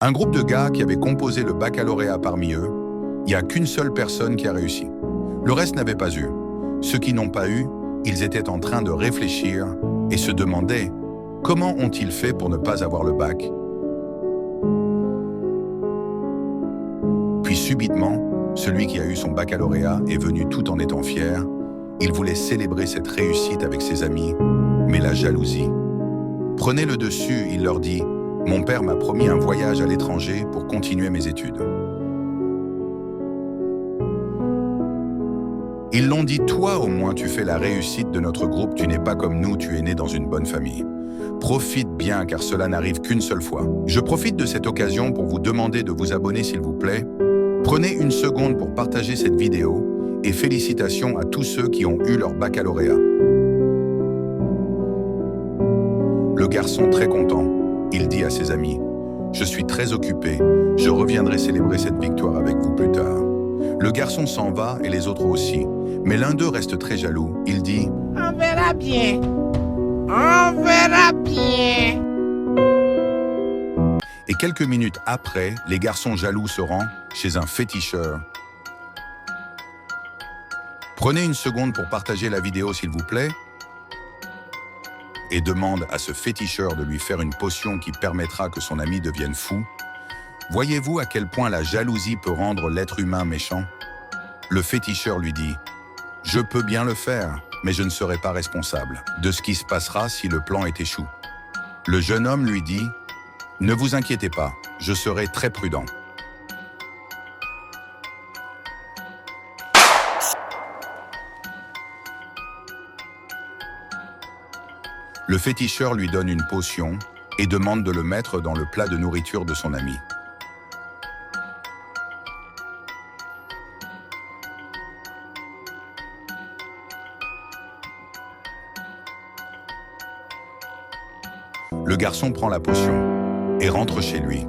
Un groupe de gars qui avait composé le baccalauréat parmi eux, il n'y a qu'une seule personne qui a réussi. Le reste n'avait pas eu. Ceux qui n'ont pas eu, ils étaient en train de réfléchir et se demandaient comment ont-ils fait pour ne pas avoir le bac. Puis subitement, celui qui a eu son baccalauréat est venu tout en étant fier. Il voulait célébrer cette réussite avec ses amis, mais la jalousie prenait le dessus. Il leur dit « Mon père m'a promis un voyage à l'étranger pour continuer mes études. » Ils l'ont dit « Toi, au moins, tu fais la réussite de notre groupe, tu n'es pas comme nous, tu es né dans une bonne famille. Profite bien, car cela n'arrive qu'une seule fois. » Je profite de cette occasion pour vous demander de vous abonner, s'il vous plaît. Prenez une seconde pour partager cette vidéo et félicitations à tous ceux qui ont eu leur baccalauréat. Le garçon, très content, il dit à ses amis « Je suis très occupé, je reviendrai célébrer cette victoire avec vous plus tard. » Le garçon s'en va et les autres aussi, mais l'un d'eux reste très jaloux. Il dit « On verra bien. On verra bien. » Et quelques minutes après, les garçons jaloux se rendent chez un féticheur. Prenez une seconde pour partager la vidéo, s'il vous plaît, et demande à ce féticheur de lui faire une potion qui permettra que son ami devienne fou. Voyez-vous à quel point la jalousie peut rendre l'être humain méchant? Le féticheur lui dit « Je peux bien le faire, mais je ne serai pas responsable de ce qui se passera si le plan est échoue. » Le jeune homme lui dit « Ne vous inquiétez pas, je serai très prudent. » Le féticheur lui donne une potion et demande de le mettre dans le plat de nourriture de son ami. Le garçon prend la potion et rentre chez lui.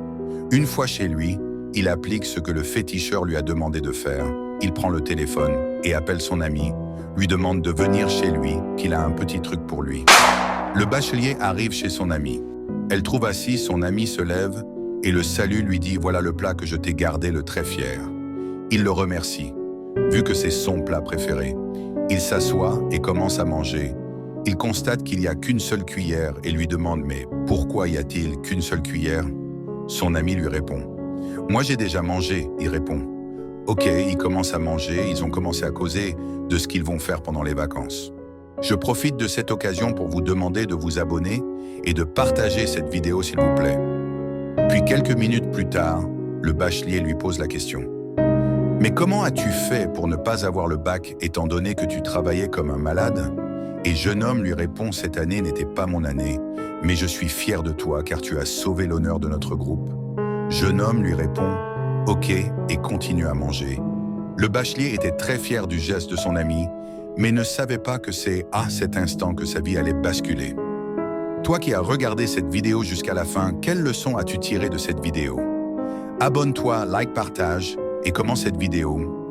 Une fois chez lui, il applique ce que le féticheur lui a demandé de faire. Il prend le téléphone et appelle son ami, lui demande de venir chez lui, qu'il a un petit truc pour lui. Le bachelier arrive chez son ami. Elle trouve assis, son ami se lève et le salue, lui dit « Voilà le plat que je t'ai gardé, le très fier. » Il le remercie, vu que c'est son plat préféré. Il s'assoit et commence à manger. Il constate qu'il n'y a qu'une seule cuillère et lui demande « Mais pourquoi y a-t-il qu'une seule cuillère ?» Son ami lui répond « Moi j'ai déjà mangé », il répond. Ok, ils commencent à manger, ils ont commencé à causer de ce qu'ils vont faire pendant les vacances. Je profite de cette occasion pour vous demander de vous abonner et de partager cette vidéo, s'il vous plaît. Puis quelques minutes plus tard, le bachelier lui pose la question. « Mais comment as-tu fait pour ne pas avoir le bac étant donné que tu travaillais comme un malade ?» Et jeune homme lui répond « Cette année n'était pas mon année, mais je suis fier de toi car tu as sauvé l'honneur de notre groupe. » Jeune homme lui répond « Ok » et continue à manger. Le bachelier était très fier du geste de son ami, mais ne savait pas que c'est à cet instant que sa vie allait basculer. Toi qui as regardé cette vidéo jusqu'à la fin, quelle leçon as-tu tiré de cette vidéo? Abonne-toi, like, partage et commence cette vidéo.